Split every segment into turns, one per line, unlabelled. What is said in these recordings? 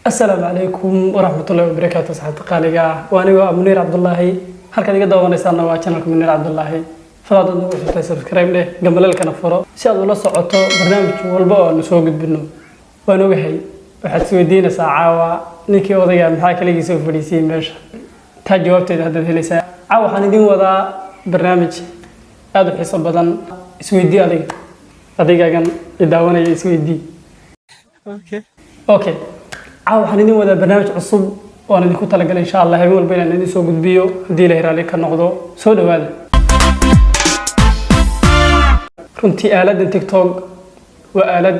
السلام عليكم ورحمة الله وبركاته صحة قالقة وأنا منير عبد الله halka diga daawanaysaana waa channelka Munir Cabdullaahi fadlan waxaad subscribe leh gambalelkana furo si aad ula socoto barnaamij walba oo aan soo gudbino waan ogahay waxaad soo weydiinaysaa caawa ninkii odayga maxaa kaligiisa u fadhiisay meesha taa jawaabteeda hadda helaysaa caawa waxaan idin wadaa barnaamij aad u xiiso badan isweydii adigaagan daawanaya isweydii okay caawa waxaan idin wadaa barnaamij cusub وأنا دي كنت لقى إن شاء الله هيمول بين أن نسوق البيو دي له رالي كنقضو سود هذا كنتي آلات تيك توك وآلات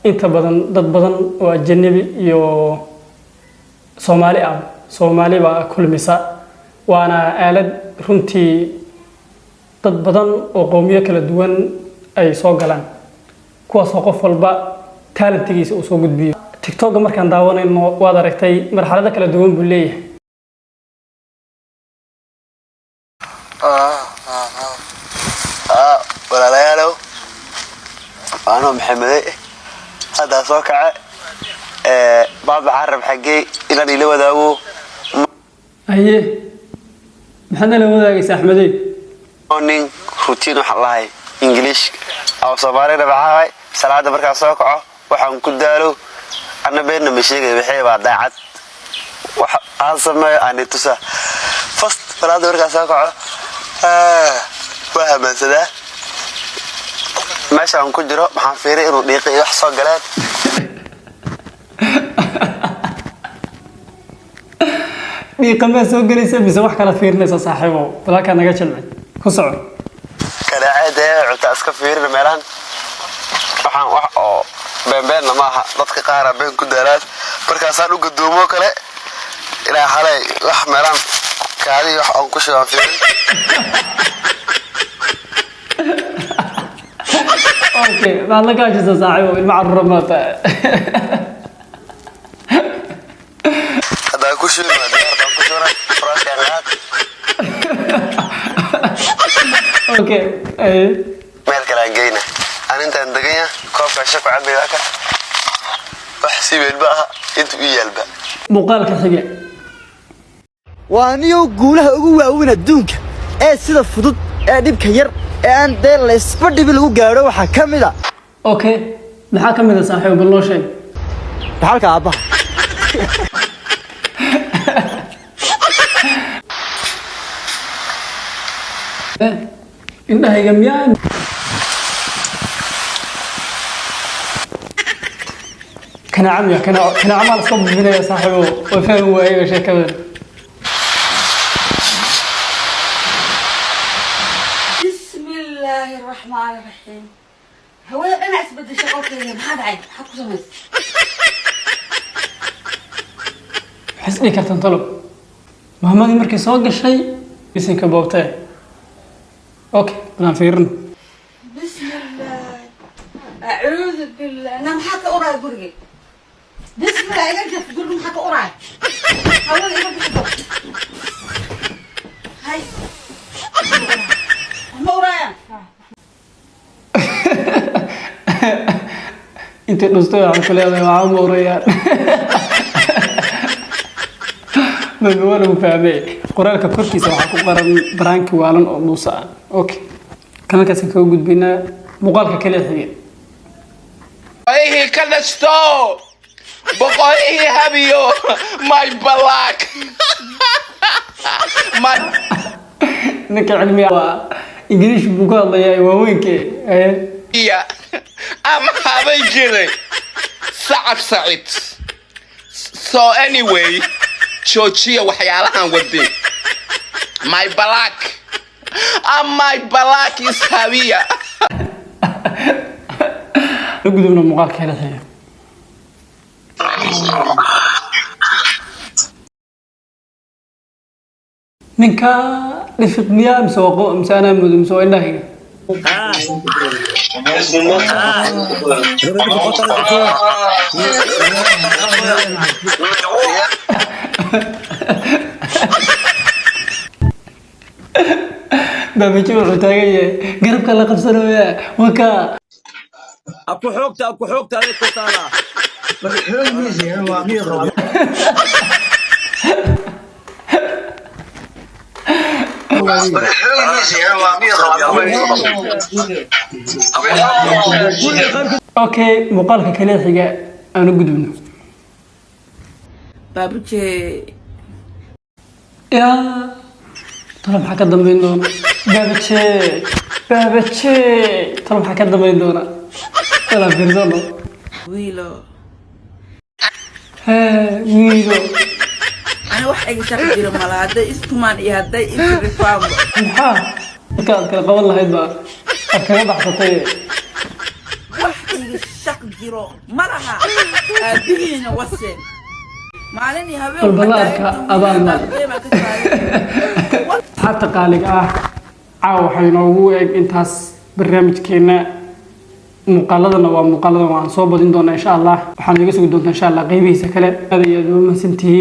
أنت بدن وجنبي يو صومالي وكل مساء وأنا آلات كنتي بدن وقومية كلا دوان أي سوقلان كوا سوق البا تالت تجيس وسوق البيو تيك توك مركان داوان إنه واضح ركتي مرحلة كلا دوم بليه.
ولا لا يالو أنا محمد هذا صوكع بعض عرب حقي إلى اللي لو ذاو
أيه محنا لو ذاك أحمدي
morning روتين وحلاي إنجليش أو صباري ربعاي سلادة بركة صوكعه وحن كدالو أنا بيننا مشيء بحيبة ضاعت وأصلا أنا تسا فست فلاد ورقة ساقعة وهم سدا ماشي عن كجرا محافيري إنه دقيقة يحصل جلاد
دقيقة ما سوق جلسة بزوح كانت فيرنس صاحبه ولا كان نجاش المعد خسر
كان عادة عتاس كفير ميلان وحن بين ما dadka qaar been ku daraad markaasaan u gudoomo kale ilaa xalay wax meelan kaadi wax aan ku soo fiirin
okay ma la ka jisa saaxiibo ilma carramaata
hada ku soo diyaar ku soo faraashaad
okay
meel kale geeyna arintan dagaya koobka shaqo cabeeyaka wax si weelbaha intu iyalba
muuqaalka xiga
waaniyo guulaha ugu waaweyn adduunka ee sida fudud ee dhibka yar ee aan deel la isbadhibi lagu gaaro waxa kamida
okay maxaa kamida saaxiib bal noo sheeg
halka aaba
indhahayga miyaan كان عمي كان عمال صب من يا صاحبه وفهم وايه شيء كمان
بسم الله الرحمن الرحيم هو انا اسبد شغلك اليوم هذا عيب حطوا سمس
حسني كرتن طلب محمد مركي سوق الشيء بسن كبوبته اوكي انا فيرن
بسم الله اعوذ بالله انا محاكي قراي برقي بسم الله إذا تقول لهم حتى قراي أول إذا بيحبوا هاي هم قرايا
انت نستوي على كل هذا مع موريان ما بقوله مفاهمين قرالك كركي سواء قرن برانك والن أو موسى أوكي كمان كسر وجود بينا مقالك كله هي
أيه كنستو بقولي هبيو ماي بلاك ماي
نك علمي إنجليش بقول يا وينك
يا أم هذا جري صعب سعيد so anyway تشوشيا وحيالها ودي my black my black is heavy
نقول من مقالك هذا هي ninka dhifid miyaa مسوقو مسانا مسوي الله بابا جوع تاغي قربك الله قبسنويا وكا
اكو حوقته عليك طالع
okay muuqaalka kale xiga aan u gudubno
baabuje
yaa talo maxaa ka dambeyn doona baabaje talo maxaa ka dambeyn doona wala fiirsano
wiilo
wiilo
ana wax iga shaqo jiro mala hadday istumaan iyo hadday isrifaamo
maxaa markaad kala qaban lahayd baa aad kaga baxsatay
wax iga shaqo jiro malaha aabihiina wase maalin iyo habeen
balbalaadka abaalmaal xataa qaaliga ah caawa waxay noogu eeg intaas barnaamijkeena muuqaaladana waa muuqaaladan waan soo badin doonaa insha allah waxaan iga sugi doontaa insha allah qaybihiisa kale aad iyo aad u mahadsantihiin